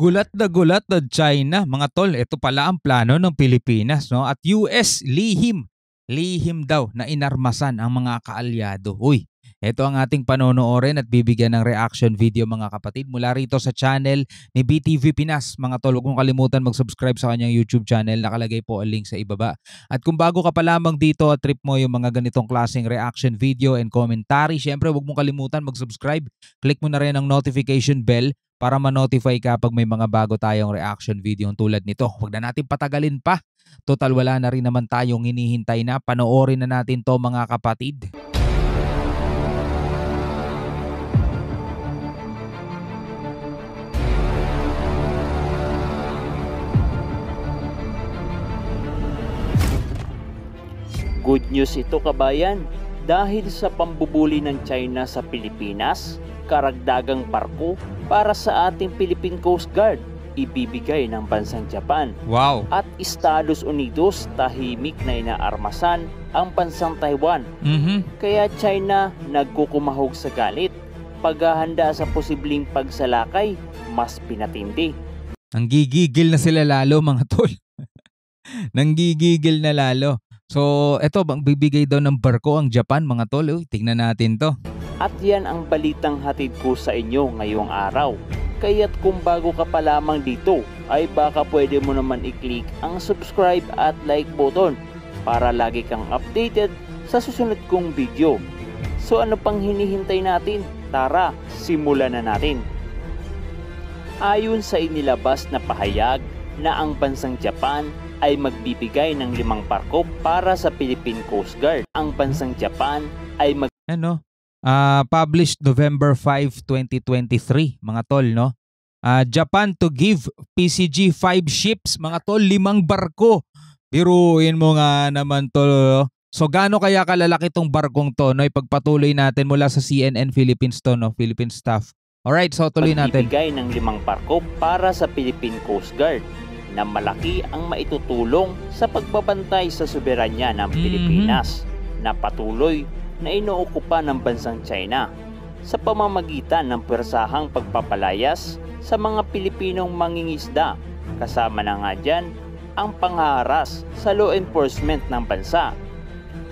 Gulat na China, mga tol. Ito pala ang plano ng Pilipinas, no? At US lihim daw na inarmasan ang mga kaalyado. Uy, ito ang ating panonoorin at bibigyan ng reaction video, mga kapatid, mula rito sa channel ni BTV Pinas. Mga tol, huwag mong kalimutan mag-subscribe sa kanyang YouTube channel. Nakalagay po ang link sa ibaba. At kung bago ka pa lamang dito at trip mo yung mga ganitong klaseng reaction video and commentary, syempre huwag mong kalimutan mag-subscribe. Click mo na rin ang notification bell para ma-notify ka pag may mga bago tayong reaction video tulad nito. Huwag na natin patagalin pa. Total wala na rin naman tayong hinihintay na. Panoorin na natin to, mga kapatid. Good news ito, kabayan, dahil sa pambubuli ng China sa Pilipinas, karagdagang barko para sa ating Philippine Coast Guard ibibigay ng bansang Japan. Wow! At Estados Unidos tahimik na inaarmasan ang bansang Taiwan. Kaya China nagkukumahog sa galit. Paghahanda sa posibleng pagsalakay, mas pinatindi. Nanggigigil na sila lalo, mga tol. Nanggigigil na lalo. So, eto, bang bibigay daw ng barko ang Japan, mga tol. Uy, tignan natin to. At yan ang balitang hatid ko sa inyo ngayong araw. Kaya't kung bago ka pa lamang dito, ay baka pwede mo naman i-click ang subscribe at like button para lagi kang updated sa susunod kong video. So ano pang hinihintay natin? Tara, simulan na natin. Ayon sa inilabas na pahayag na ang bansang Japan ay magbibigay ng 5 barko para sa Philippine Coast Guard. Ang bansang Japan ay published November 5, 2023, mga tol, no? Japan to give PCG 5 ships, mga tol, 5 barko. Biruin mo nga naman, tol. So gaano kaya kalalaki tong barkong to, no? Ipagpatuloy natin mula sa CNN Philippines to, no? Philippine staff. Alright, so tuloy natin. Magbibigay ng 5 barko para sa Philippine Coast Guard na malaki ang maitutulong sa pagbabantay sa soberanya ng Pilipinas na patuloy na inuokupa ng bansang China sa pamamagitan ng pwersahang pagpapalayas sa mga Pilipinong mangingisda, kasama na nga dyan ang panghaharas sa law enforcement ng bansa.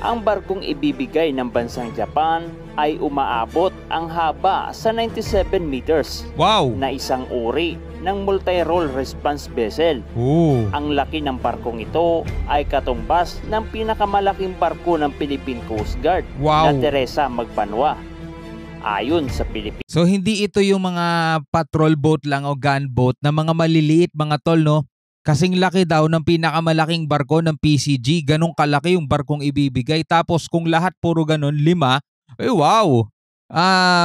Ang barkong ibibigay ng bansang Japan ay umaabot ang haba sa 97 meters. Wow! Na isang uri ng multi-role response vessel. Ooh. Ang laki ng barkong ito ay katumbas ng pinakamalaking barko ng Philippine Coast Guard. Wow. Na Teresa Magbanwa. Ayon sa Pilipinas. So hindi ito yung mga patrol boat lang o gunboat na mga maliliit, mga tol, no? Kasing laki daw ng pinakamalaking barko ng PCG. Ganong kalaki yung barkong ibibigay. Tapos kung lahat puro ganon, 5, eh wow!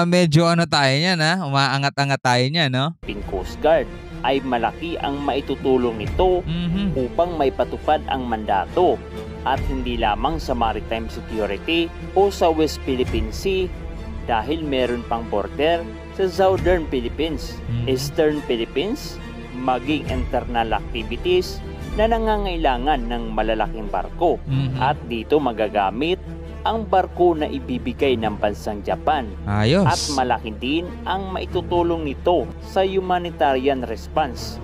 Medyo ano tayo niyan, ha? Umaangat-angat tayo niyan, no? Philippine Coast Guard ay malaki ang maitutulong nito upang maipatupad ang mandato at hindi lamang sa maritime security o sa West Philippine Sea dahil meron pang border sa Southern Philippines, Eastern Philippines, maging internal activities na nangangailangan ng malalaking barko at dito magagamit ang barko na ibibigay ng bansang Japan. Ayos. At malaki din ang maitutulong nito sa humanitarian response.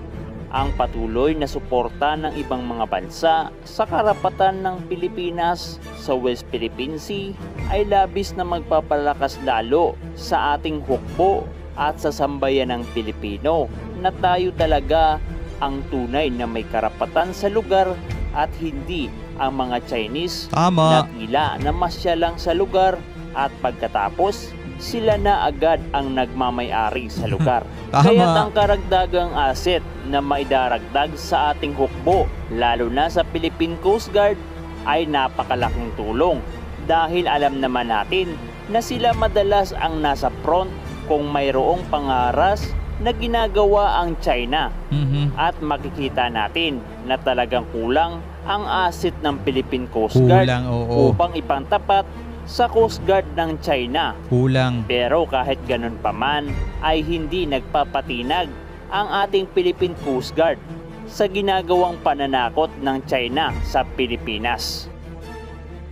Ang patuloy na suporta ng ibang mga bansa sa karapatan ng Pilipinas sa West Philippine Sea ay labis na magpapalakas lalo sa ating hukbo at sa sambayan ng Pilipino na tayo talaga ang tunay na may karapatan sa lugar at hindi ang mga Chinese na tila na masya lang sa lugar at pagkatapos sila na agad ang nagmamay-ari sa lugar. Kaya't ang karagdagang asset na maidaragdag sa ating hukbo, lalo na sa Philippine Coast Guard, ay napakalaking tulong dahil alam naman natin na sila madalas ang nasa front kung mayroong pangaras na ginagawa ang China. At makikita natin na talagang kulang ang asset ng Philippine Coast Guard upang ipantapat sa Coast Guard ng China. Kulang. Pero kahit ganun pa man ay hindi nagpapatinag ang ating Philippine Coast Guard sa ginagawang pananakot ng China sa Pilipinas.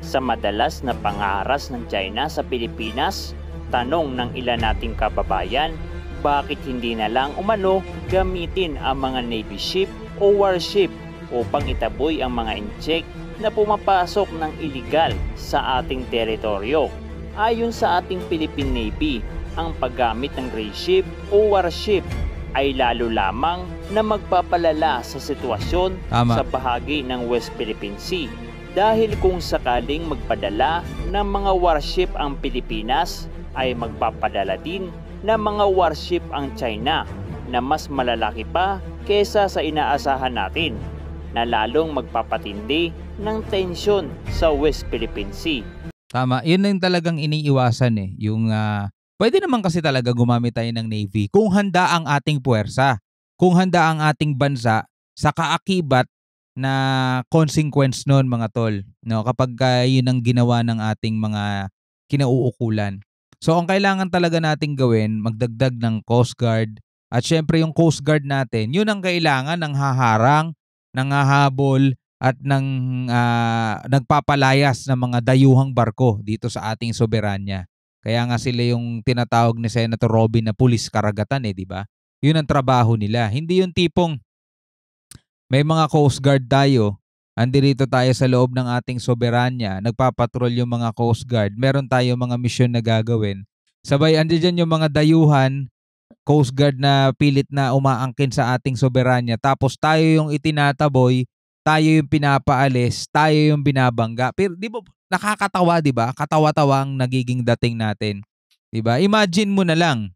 Sa madalas na pangaras ng China sa Pilipinas, tanong ng ilan nating kababayan, bakit hindi na lang umano gamitin ang mga Navy ship o warship upang itaboy ang mga incheck na pumapasok ng iligal sa ating teritoryo. Ayon sa ating Philippine Navy, ang paggamit ng gray ship o warship ay lalo lamang na magpapalala sa sitwasyon Tama. sa bahagi ng West Philippine Sea. Dahil kung sakaling magpadala ng mga warship ang Pilipinas, ay magpapadala din ng mga warship ang China na mas malalaki pa kesa sa inaasahan natin, na lalong magpapatindi ng tensyon sa West Philippine Sea. Tama, yun na yung talagang iniiwasan yung pwede naman kasi talaga gumamit tayo ng Navy kung handa ang ating puwersa, kung handa ang ating bansa sa kaakibat na consequence noon mga tol, no, kapag yun ang ginawa ng ating mga kinauukulan. So ang kailangan talaga nating gawin, magdagdag ng Coast Guard, at syempre yung Coast Guard natin, yun ang kailangan ng haharang, ng hahabol, at nagpapalayas ng mga dayuhang barko dito sa ating soberanya. Kaya nga sila yung tinatawag ni Senator Robin na pulis karagatan di ba? Yun ang trabaho nila. Hindi yung tipong may mga Coast Guard tayo, andirito tayo sa loob ng ating soberanya, nagpapatrol yung mga Coast Guard, meron tayo mga misyon na gagawin. Sabay andiyan yung mga dayuhan, Coast Guard na pilit na umaangkin sa ating soberanya, tapos tayo yung itinataboy, tayo yung pinapaalis, tayo yung binabangga. Pero di ba nakakatawa, di ba? Katawa-tawa ang nagiging dating natin. Di ba? Imagine mo na lang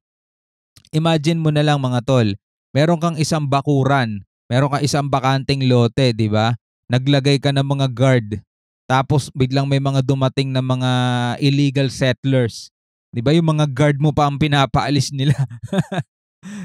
mga tol, meron kang isang bakuran, meron kang isang bakanting lote, di ba? Naglagay ka ng mga guard, tapos biglang may mga dumating na mga illegal settlers. Di ba yung mga guard mo pa ang pinapaalis nila?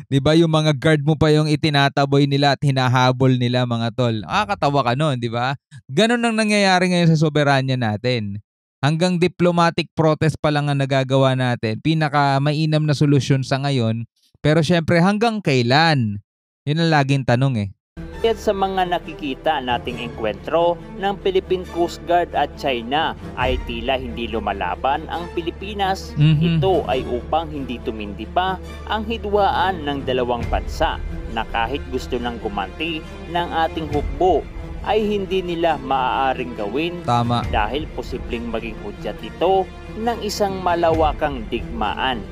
Di ba yung mga guard mo pa yung itinataboy nila at hinahabol nila mga tol? Nakakatawa ka nun, di ba? Ganon ang nangyayari ngayon sa soberanya natin. Hanggang diplomatic protest pa lang ang nagagawa natin. Pinaka mainam na solusyon sa ngayon. Pero syempre hanggang kailan? Yun ang laging tanong At sa mga nakikita nating engkwentro ng Philippine Coast Guard at China ay tila hindi lumalaban ang Pilipinas. Ito ay upang hindi tumindi pa ang hidwaan ng dalawang bansa na kahit gusto nang gumanti ng ating hukbo ay hindi nila maaaring gawin. Tama. Dahil posibleng maging hudyat ito ng isang malawakang digmaan.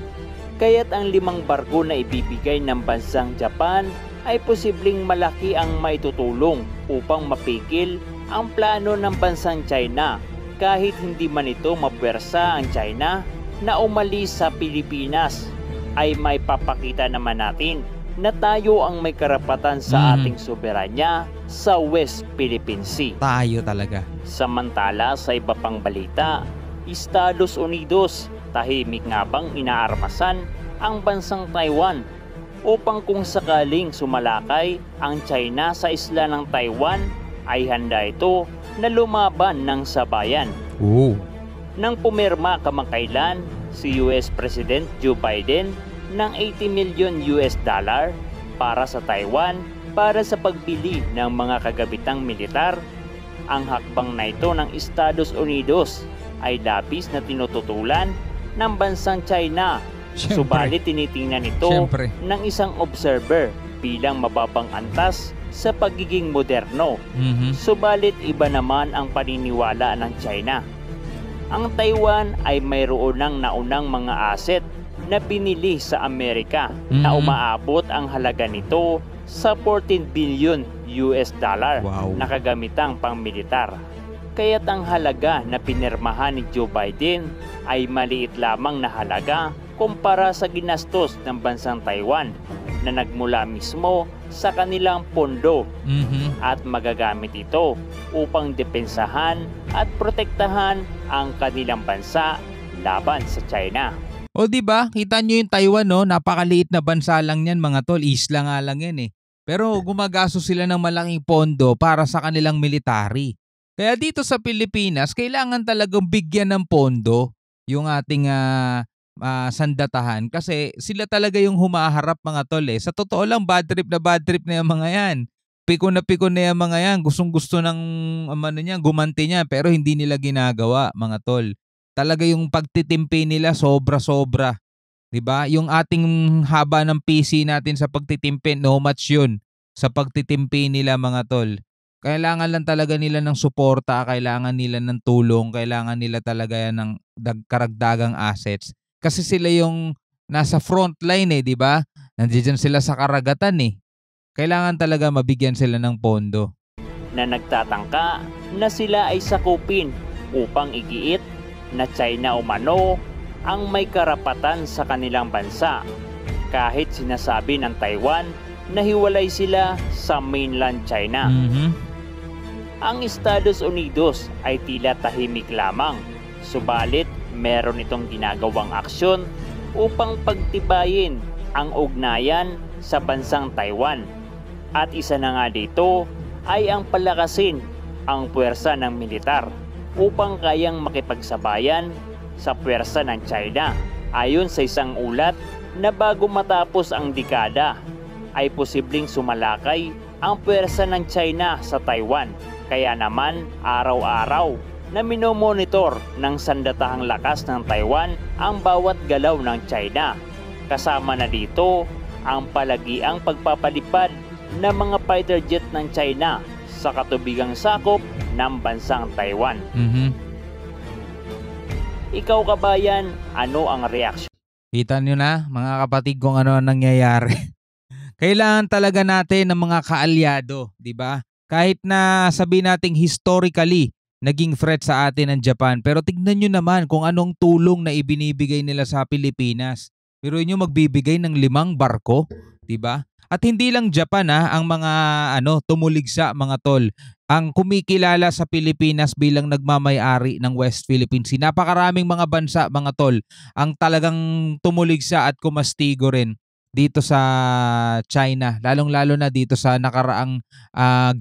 Kaya't ang 5 barko na ibibigay ng bansang Japan ay posibleng malaki ang maitutulong upang mapigil ang plano ng bansang China, kahit hindi man ito mapwersa ang China na umalis sa Pilipinas. Ay may papakita naman natin na tayo ang may karapatan sa ating soberanya sa West Philippine Sea. Tayo talaga. Samantala sa iba pang balita, Estados Unidos tahimik nga bang inaarmasan ang bansang Taiwan upang kung sakaling sumalakay ang China sa isla ng Taiwan ay handa ito na lumaban ng sabayan. Nang pumirma kamakailan si US President Joe Biden ng $80 million para sa Taiwan para sa pagbili ng mga kagabitang militar, ang hakbang na ito ng Estados Unidos ay labis na tinututulan ng bansang China. Subalit tinitingnan ito ng isang observer bilang mababang antas sa pagiging moderno. Subalit iba naman ang paniniwala ng China. Ang Taiwan ay mayroon ng naunang mga asset na binili sa Amerika na umaabot ang halaga nito sa $14 billion na kagamitang pang-militar. Kaya't ang halaga na pinirmahan ni Joe Biden ay maliit lamang na halaga kumpara sa ginastos ng bansang Taiwan na nagmula mismo sa kanilang pondo at magagamit ito upang depensahan at protektahan ang kanilang bansa laban sa China. O di ba? Kita nyo yung Taiwan, no? Napakaliit na bansa lang yan mga tol, isla nga lang yan Pero gumagasto sila ng malaking pondo para sa kanilang military. Kaya dito sa Pilipinas, kailangan talagang bigyan ng pondo yung ating sandatahan kasi sila talaga yung humaharap mga tol Sa totoo lang, bad trip na yung mga yan. Piko na yung mga yan. Gustong-gusto ng gumanti niya pero hindi nila ginagawa mga tol. Talaga yung pagtitimpi nila sobra-sobra. 'Di ba? Yung ating haba ng PC natin sa pagtitimpi, no match 'yun sa pagtitimpi nila mga tol. Kailangan lang talaga nila ng suporta, kailangan nila ng tulong, kailangan nila talaga yan ng karagdagang assets. Kasi sila yung nasa front line 'di ba? Nandiyan sila sa karagatan Kailangan talaga mabigyan sila ng pondo. Na nagtatangka na sila ay sakupin upang igiit na China umano ang may karapatan sa kanilang bansa kahit sinasabi ng Taiwan na hiwalay sila sa mainland China. Ang Estados Unidos ay tila tahimik lamang, subalit meron itong ginagawang aksyon upang pagtibayin ang ugnayan sa bansang Taiwan. At isa na nga dito ay ang palakasin ang puwersa ng militar upang kayang makipagsabayan sa puwersa ng China. Ayon sa isang ulat na bago matapos ang dekada ay posibleng sumalakay ang puwersa ng China sa Taiwan. Kaya naman araw-araw na minomonitor ng sandatahang lakas ng Taiwan ang bawat galaw ng China. Kasama na dito ang palagiang pagpapalipad ng mga fighter jet ng China sa katubigang sakop ng bansang Taiwan. Ikaw kabayan, ano ang reaksyon? Kita nyo na mga kapatid kung ano ang nangyayari. Kailangan talaga natin ng mga kaalyado, di ba? Kahit na sabihin nating historically naging threat sa atin ang Japan, pero tignan nyo naman kung anong tulong na ibinibigay nila sa Pilipinas. Pero inyo magbibigay ng 5 barko, di ba? At hindi lang Japan ang mga tumuligsa mga tol. Ang kumikilala sa Pilipinas bilang nagmamay-ari ng West Philippine Sea. Napakaraming mga bansa mga tol ang talagang tumuligsa at kumastigo rin dito sa China, lalong-lalo na dito sa nakaraang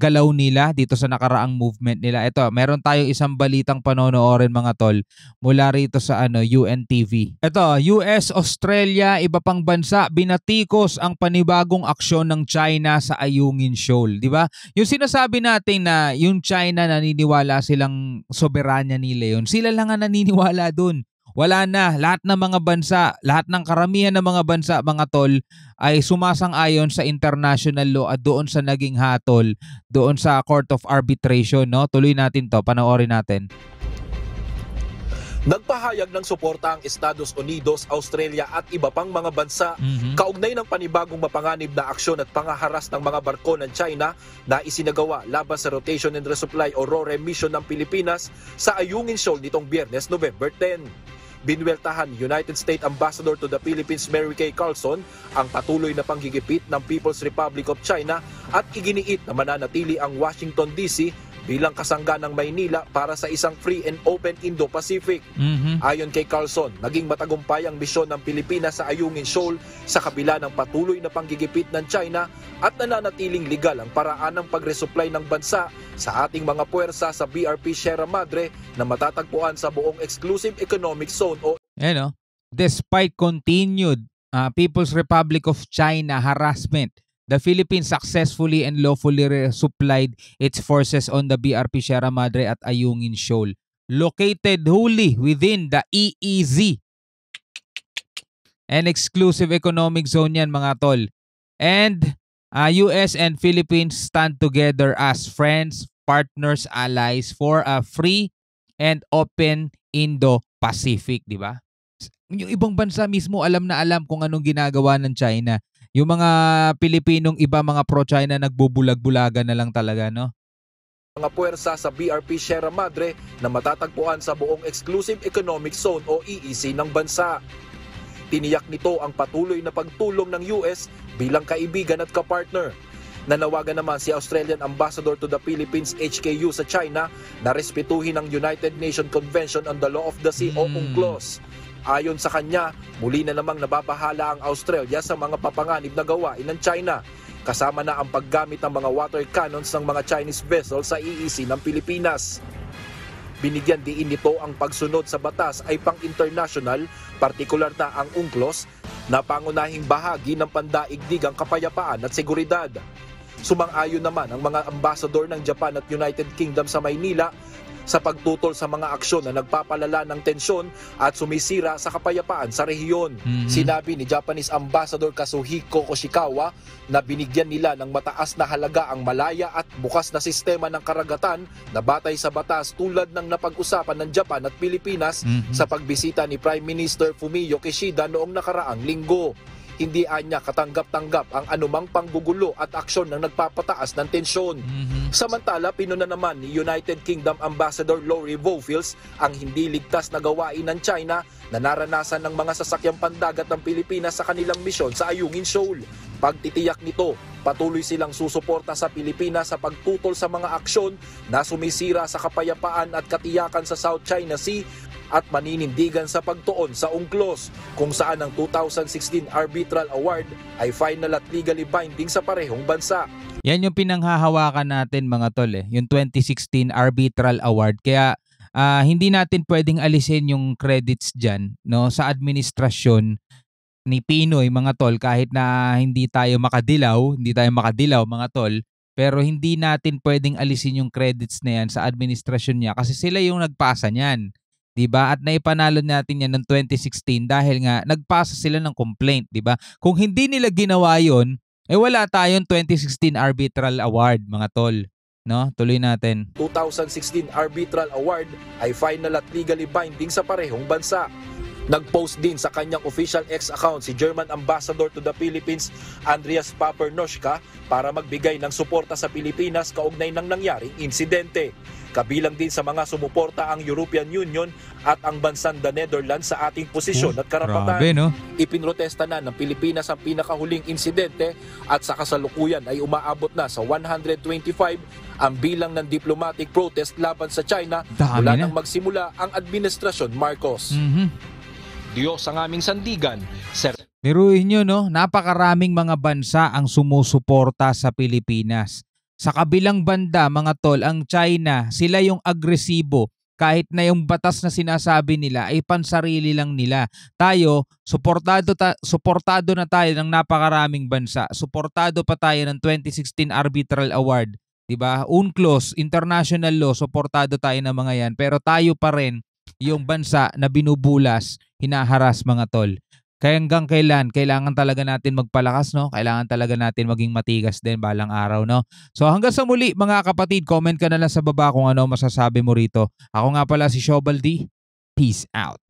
galaw nila, dito sa nakaraang movement nila. Ito, meron tayong isang balitang panonoorin mga tol mula rito sa UNTV. Ito, US, Australia, iba pang bansa binatikos ang panibagong aksyon ng China sa Ayungin Shoal, di ba? Yung sinasabi natin na yung China naniniwala silang soberanya nila yun, sila lang ang naniniwala dun. Wala na, lahat ng mga bansa, lahat ng karamihan ng mga bansa, mga tol, ay sumasang-ayon sa international law at doon sa naging hatol, doon sa Court of Arbitration. No? Tuloy natin to, panoorin natin. Nagpahayag ng suporta ang Estados Unidos, Australia at iba pang mga bansa kaugnay ng panibagong mapanganib na aksyon at pangaharas ng mga barko ng China na isinagawa laban sa Rotation and Resupply o RORE mission ng Pilipinas sa Ayungin Shoal nitong Biyernes, November 10. Binweltahan United States Ambassador to the Philippines Mary Kay Carlson ang patuloy na panggigipit ng People's Republic of China at iginiit na mananatili ang Washington DC bilang kasangga ng Maynila para sa isang free and open Indo-Pacific. Ayon kay Carlson, naging matagumpay ang misyon ng Pilipinas sa Ayungin Shoal sa kabila ng patuloy na panggigipit ng China at nananatiling legal ang paraan ng pagresupply ng bansa sa ating mga puwersa sa BRP Sierra Madre na matatagpuan sa buong Exclusive Economic Zone o despite continued People's Republic of China harassment, the Philippines successfully and lawfully resupplied its forces on the BRP Sierra Madre at Ayungin Shoal, located wholly within the EEZ, an exclusive economic zone yan mga tol. And US and Philippines stand together as friends, partners, allies for a free and open Indo-Pacific, di ba? Yung ibang bansa mismo alam na alam kung anong ginagawa ng China. Yung mga Pilipinong iba, mga pro-China, nagbubulag-bulagan na lang talaga, no? Mga puwersa sa BRP Sierra Madre na matatagpuan sa buong Exclusive Economic Zone o EEZ ng bansa. Tiniyak nito ang patuloy na pagtulong ng US bilang kaibigan at kapartner. Nanawagan naman si Australian Ambassador to the Philippines HKU sa China na respetuhin ang United Nations Convention on the Law of the Sea o UNCLOS. Ayon sa kanya, muli na namang nababahala ang Australia sa mga papanganib na gawain ng China, kasama na ang paggamit ng mga water cannons ng mga Chinese vessels sa EEZ ng Pilipinas. Binigyan diin nito ang pagsunod sa batas ay pang-international, partikular na ang UNCLOS, na pangunahing bahagi ng pandaigdigang kapayapaan at seguridad. Sumang-ayon naman ang mga ambassador ng Japan at United Kingdom sa Maynila sa pagtutol sa mga aksyon na nagpapalala ng tensyon at sumisira sa kapayapaan sa rehiyon. Sinabi ni Japanese Ambassador Kazuhiko Koshikawa na binigyan nila ng mataas na halaga ang malaya at bukas na sistema ng karagatan na batay sa batas tulad ng napag-usapan ng Japan at Pilipinas sa pagbisita ni Prime Minister Fumio Kishida noong nakaraang linggo. Hindi anya katanggap-tanggap ang anumang panggugulo at aksyon ng nagpapataas ng tensyon. Samantala, pinuna naman ni United Kingdom Ambassador Lori Bowfields ang hindi ligtas na gawain ng China na naranasan ng mga sasakyang pandagat ng Pilipinas sa kanilang misyon sa Ayungin Shoal. Pagtitiyak nito, patuloy silang susuporta sa Pilipinas sa pagtutol sa mga aksyon na sumisira sa kapayapaan at katiyakan sa South China Sea at maninindigan sa pagtuon sa UNCLOS, kung saan ang 2016 Arbitral Award ay final at legally binding sa parehong bansa. Yan yung pinanghahawakan natin mga tol yung 2016 Arbitral Award. Kaya hindi natin pwedeng alisin yung credits dyan, no, sa administrasyon ni Pinoy mga tol, kahit na hindi tayo makadilaw mga tol, pero hindi natin pwedeng alisin yung credits na yan sa administrasyon niya kasi sila yung nagpasa niyan. 'Di ba? At naipanalo natin yan noong 2016 dahil nga nagpasa sila ng complaint, 'di ba? Kung hindi nila ginawa 'yon, wala tayong 2016 Arbitral Award, mga tol, no? Tuloy natin. 2016 Arbitral Award ay final at legally binding sa parehong bansa. Nag-post din sa kanyang official X account si German Ambassador to the Philippines Andreas Papernoshka para magbigay ng suporta sa Pilipinas kaugnay ng nangyaring insidente. Kabilang din sa mga sumuporta ang European Union at ang bansang the Netherlands sa ating posisyon at karapatan. Grabe, no? Ipinrotesta na ng Pilipinas ang pinakahuling insidente at sa kasalukuyan ay umaabot na sa 125 ang bilang ng diplomatic protest laban sa China mula nang magsimula ang Administrasyon Marcos. Diyos ang aming sandigan, Sir. Biruin nyo, no? Napakaraming mga bansa ang sumusuporta sa Pilipinas. Sa kabilang banda, mga tol, ang China, sila yung agresibo. Kahit na yung batas na sinasabi nila ay pansarili lang nila. Tayo, suportado na tayo ng napakaraming bansa. Suportado pa tayo ng 2016 Arbitral Award. Diba? UNCLOS, international law, suportado tayo ng mga yan. Pero tayo pa rin yung bansa na binubulas, hinaharas, mga tol. Kaya hanggang kailangan talaga natin magpalakas, no? Kailangan talaga natin maging matigas din balang araw, no? So hanggang sa muli mga kapatid, comment ka na lang sa baba kung ano masasabi mo rito. Ako nga pala si Shobal D. Peace out.